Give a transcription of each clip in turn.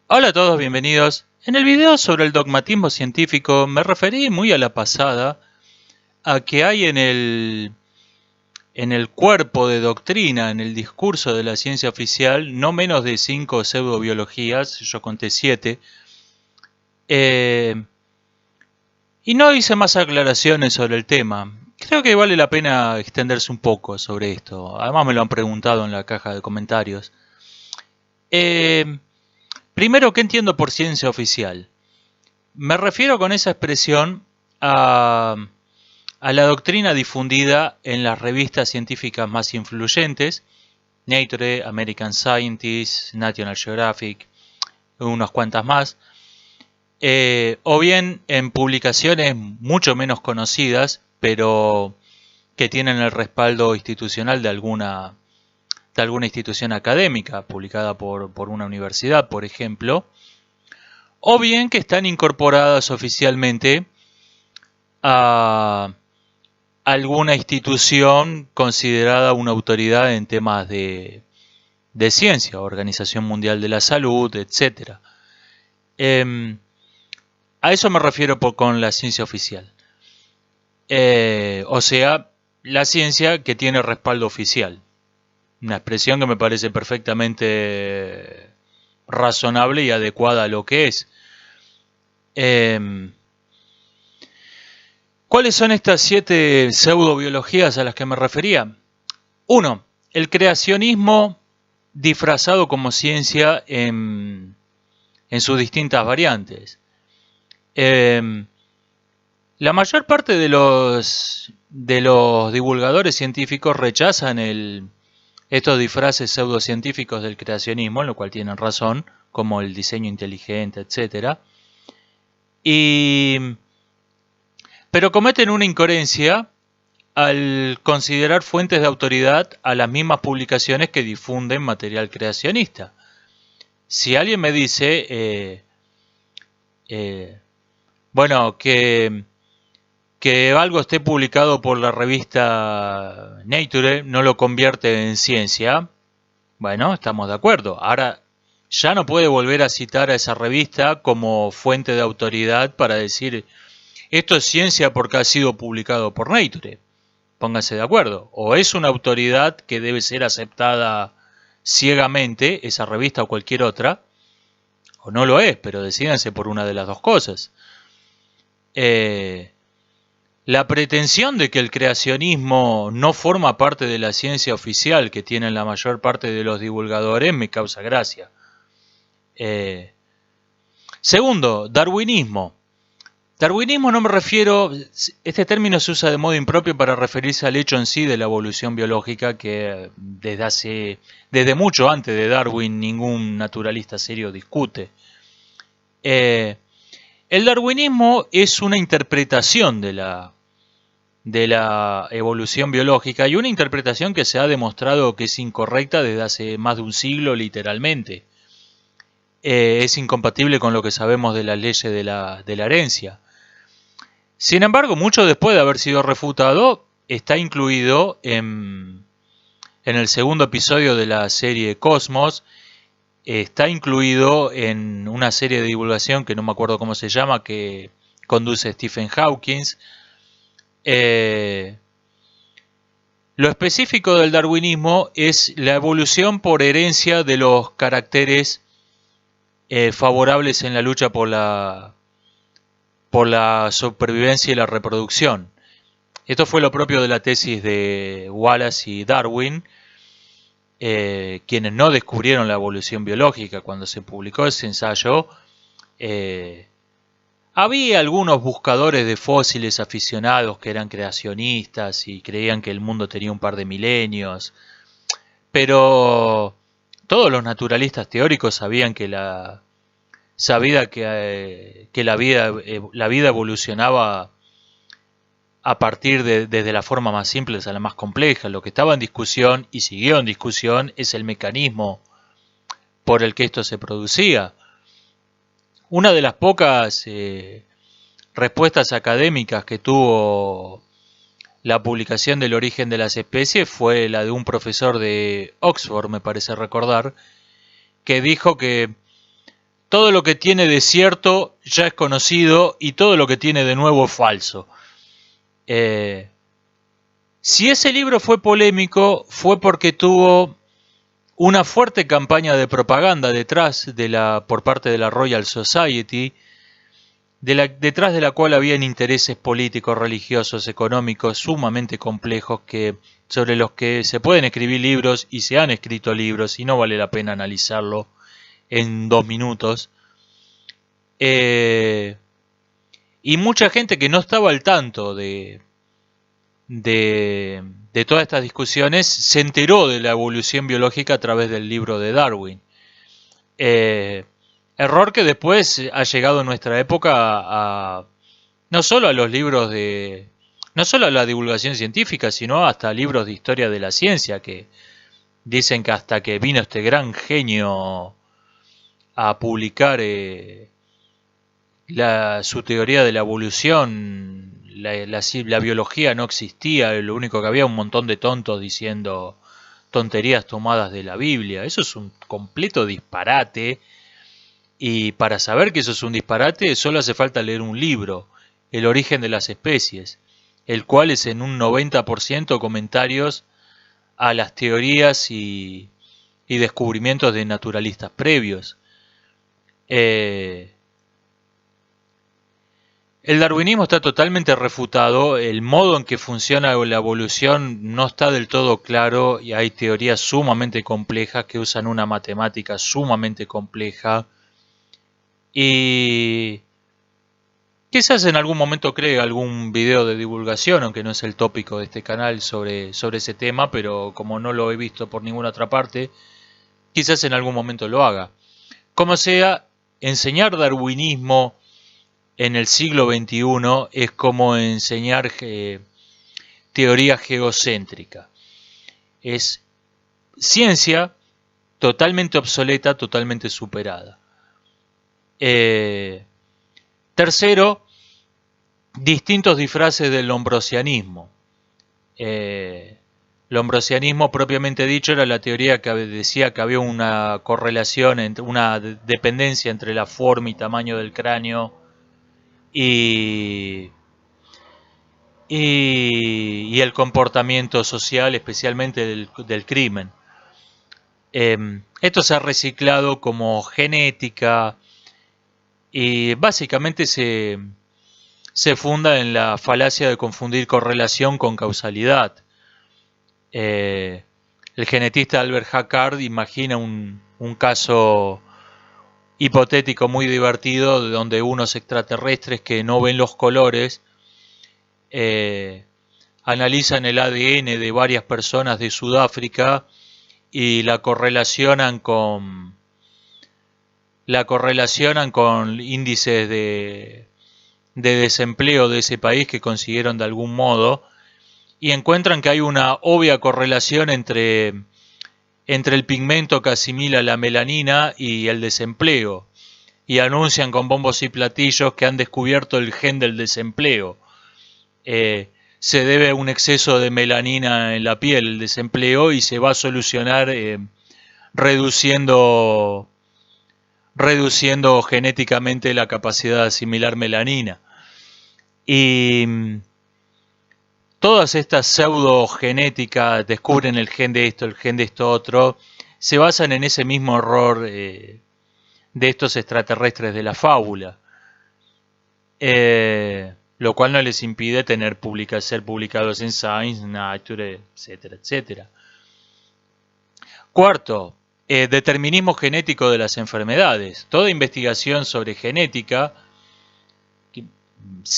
Hola a todos, bienvenidos. En el video sobre el dogmatismo científico me referí muy a la pasada a que hay en el cuerpo de doctrina, en el discurso de la ciencia oficial, no menos de 5 pseudobiologías, yo conté 7, y no hice más aclaraciones sobre el tema. Creo que vale la pena extenderse un poco sobre esto, además me lo han preguntado en la caja de comentarios. Primero, ¿qué entiendo por ciencia oficial? Me refiero con esa expresión a la doctrina difundida en las revistas científicas más influyentes, Nature, American Scientist, National Geographic, unas cuantas más, o bien en publicaciones mucho menos conocidas, pero que tienen el respaldo institucional de alguna institución académica, publicada por una universidad, por ejemplo, o bien que están incorporadas oficialmente a alguna institución considerada una autoridad en temas de ciencia, Organización Mundial de la Salud, etc. A eso me refiero con la ciencia oficial. O sea, la ciencia que tiene respaldo oficial. Una expresión que me parece perfectamente razonable y adecuada a lo que es. ¿Cuáles son estas 7 pseudobiologías a las que me refería? 1. El creacionismo disfrazado como ciencia en sus distintas variantes. La mayor parte de los divulgadores científicos rechazan estos disfraces pseudocientíficos del creacionismo, en lo cual tienen razón, como el diseño inteligente, etc. Pero cometen una incoherencia al considerar fuentes de autoridad a las mismas publicaciones que difunden material creacionista. Si alguien me dice, bueno, que algo esté publicado por la revista Nature no lo convierte en ciencia, bueno, estamos de acuerdo. Ahora, ya no puede volver a citar a esa revista como fuente de autoridad para decir, esto es ciencia porque ha sido publicado por Nature. Pónganse de acuerdo. O es una autoridad que debe ser aceptada ciegamente, esa revista o cualquier otra, o no lo es, pero decídanse por una de las dos cosas. La pretensión de que el creacionismo no forma parte de la ciencia oficial que tienen la mayor parte de los divulgadores me causa gracia. Segundo, darwinismo. Darwinismo no me refiero, este término se usa de modo impropio para referirse al hecho en sí de la evolución biológica que desde mucho antes de Darwin ningún naturalista serio discute. El darwinismo es una interpretación de la evolución biológica y una interpretación que se ha demostrado que es incorrecta desde hace más de un siglo literalmente. Es incompatible con lo que sabemos de las leyes de la herencia. Sin embargo, mucho después de haber sido refutado, está incluido en el segundo episodio de la serie Cosmos, está incluido en una serie de divulgación que no me acuerdo cómo se llama, que conduce Stephen Hawking. Lo específico del darwinismo es la evolución por herencia de los caracteres favorables en la lucha por la supervivencia y la reproducción. Esto fue lo propio de la tesis de Wallace y Darwin, quienes no descubrieron la evolución biológica. Cuando se publicó ese ensayo, había algunos buscadores de fósiles aficionados que eran creacionistas y creían que el mundo tenía un par de milenios, pero todos los naturalistas teóricos sabían que la vida evolucionaba a partir desde la forma más simple a la más compleja. Lo que estaba en discusión y siguió en discusión es el mecanismo por el que esto se producía. Una de las pocas respuestas académicas que tuvo la publicación del origen de las especies fue la de un profesor de Oxford, me parece recordar, que dijo que todo lo que tiene de cierto ya es conocido y todo lo que tiene de nuevo es falso. Si ese libro fue polémico, fue porque tuvo una fuerte campaña de propaganda detrás por parte de la Royal Society, detrás de la cual habían intereses políticos, religiosos, económicos sumamente complejos sobre los que se pueden escribir libros y se han escrito libros y no vale la pena analizarlo en 2 minutos. Y mucha gente que no estaba al tanto de todas estas discusiones se enteró de la evolución biológica a través del libro de Darwin. Error que después ha llegado en nuestra época no solo a los libros no solo a la divulgación científica, sino hasta libros de historia de la ciencia, que dicen que hasta que vino este gran genio a publicar su teoría de la evolución, la biología no existía, lo único que había un montón de tontos diciendo tonterías tomadas de la Biblia. Eso es un completo disparate, y para saber que eso es un disparate solo hace falta leer un libro, El origen de las especies, el cual es en un 90% comentarios a las teorías y descubrimientos de naturalistas previos. El darwinismo está totalmente refutado, el modo en que funciona la evolución no está del todo claro y hay teorías sumamente complejas que usan una matemática sumamente compleja, y quizás en algún momento cree algún video de divulgación, aunque no es el tópico de este canal sobre ese tema, pero como no lo he visto por ninguna otra parte, quizás en algún momento lo haga. Como sea, enseñar darwinismo en el siglo XXI es como enseñar teoría geocéntrica. Es ciencia totalmente obsoleta, totalmente superada. Tercero, distintos disfraces del lombrosianismo. Lombrosianismo propiamente dicho era la teoría que decía que había una correlación, una dependencia entre la forma y tamaño del cráneo y el comportamiento social, especialmente del crimen. Esto se ha reciclado como genética y básicamente se funda en la falacia de confundir correlación con causalidad. El genetista Albert Hackard imagina un caso hipotético muy divertido donde unos extraterrestres que no ven los colores analizan el ADN de varias personas de Sudáfrica y la correlacionan con índices de desempleo de ese país que consiguieron de algún modo, y encuentran que hay una obvia correlación entre el pigmento que asimila la melanina y el desempleo, y anuncian con bombos y platillos que han descubierto el gen del desempleo. Se debe a un exceso de melanina en la piel, el desempleo, y se va a solucionar reduciendo genéticamente la capacidad de asimilar melanina. Y todas estas pseudogenéticas, descubren el gen de esto otro, se basan en ese mismo error de estos extraterrestres de la fábula. Lo cual no les impide ser publicados en Science, Nature, etcétera, etcétera. Cuarto, determinismo genético de las enfermedades. Toda investigación sobre genética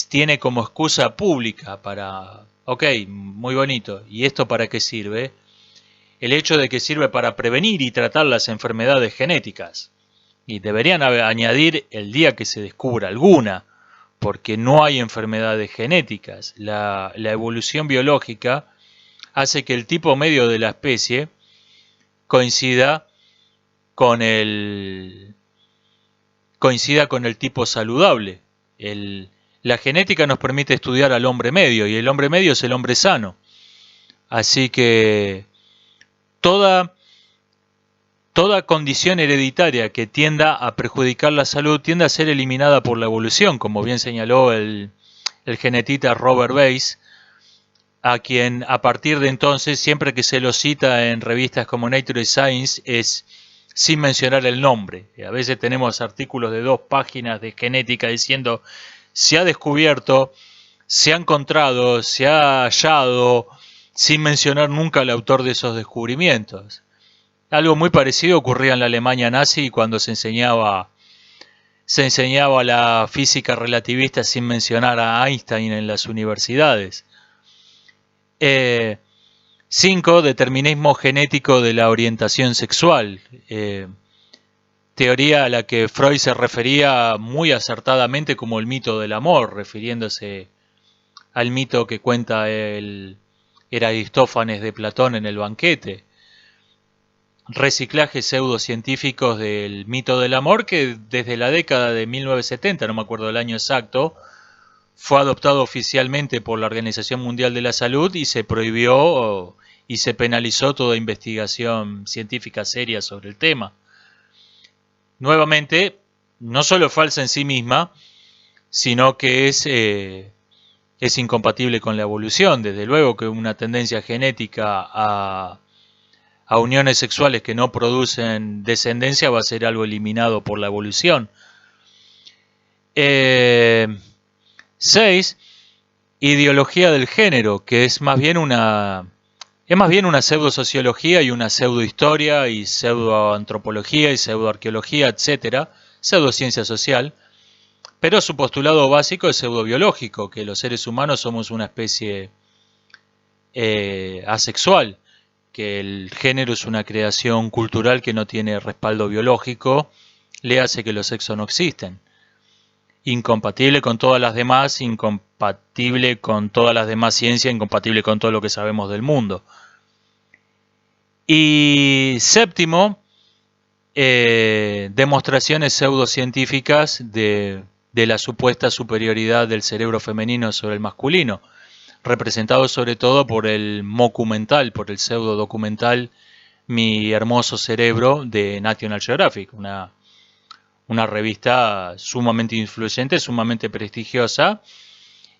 tiene como excusa pública para, ok, muy bonito, ¿y esto para qué sirve? El hecho de que sirve para prevenir y tratar las enfermedades genéticas. Y deberían añadir el día que se descubra alguna, porque no hay enfermedades genéticas. La evolución biológica hace que el tipo medio de la especie coincida con el tipo saludable. La genética nos permite estudiar al hombre medio, y el hombre medio es el hombre sano. Así que toda toda condición hereditaria que tienda a perjudicar la salud tiende a ser eliminada por la evolución, como bien señaló el genetista Robert Bayes, a quien a partir de entonces, siempre que se lo cita en revistas como Nature y Science, es sin mencionar el nombre. A veces tenemos artículos de 2 páginas de genética diciendo se ha descubierto, se ha encontrado, se ha hallado, sin mencionar nunca al autor de esos descubrimientos. Algo muy parecido ocurría en la Alemania nazi cuando se enseñaba la física relativista sin mencionar a Einstein en las universidades. 5. Determinismo genético de la orientación sexual. Teoría a la que Freud se refería muy acertadamente como el mito del amor, refiriéndose al mito que cuenta el Aristófanes de Platón en el banquete. Reciclajes pseudocientíficos del mito del amor que desde la década de 1970, no me acuerdo el año exacto, fue adoptado oficialmente por la Organización Mundial de la Salud y se prohibió y se penalizó toda investigación científica seria sobre el tema. Nuevamente, no solo falsa en sí misma, sino que es incompatible con la evolución. Desde luego que una tendencia genética a uniones sexuales que no producen descendencia va a ser algo eliminado por la evolución. 6. Ideología del género, que es más bien una pseudosociología y una pseudohistoria y pseudoantropología y pseudoarqueología, etcétera, pseudociencia social, pero su postulado básico es pseudobiológico, que los seres humanos somos una especie asexual, que el género es una creación cultural que no tiene respaldo biológico, le hace que los sexos no existen. Incompatible con todas las demás, incompatible con todas las demás ciencias, incompatible con todo lo que sabemos del mundo. Y 7, demostraciones pseudocientíficas de la supuesta superioridad del cerebro femenino sobre el masculino, representado sobre todo por el documental, por el pseudo documental Mi hermoso cerebro de National Geographic, una revista sumamente influyente, sumamente prestigiosa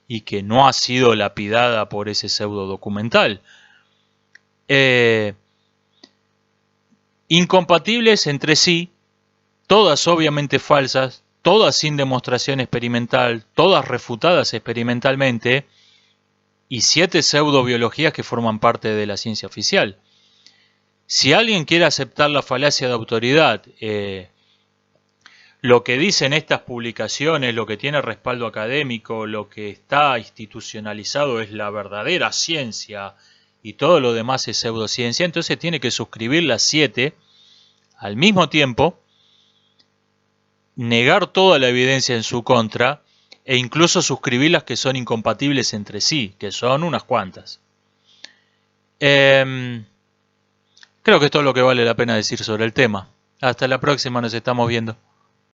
y que no ha sido lapidada por ese pseudo documental. Incompatibles entre sí, todas obviamente falsas, todas sin demostración experimental, todas refutadas experimentalmente, y 7 pseudobiologías que forman parte de la ciencia oficial. Si alguien quiere aceptar la falacia de autoridad, lo que dicen estas publicaciones, lo que tiene respaldo académico, lo que está institucionalizado es la verdadera ciencia y todo lo demás es pseudociencia, entonces tiene que suscribir las 7 al mismo tiempo, negar toda la evidencia en su contra e incluso suscribir las que son incompatibles entre sí, que son unas cuantas. Creo que esto es lo que vale la pena decir sobre el tema. Hasta la próxima, nos estamos viendo.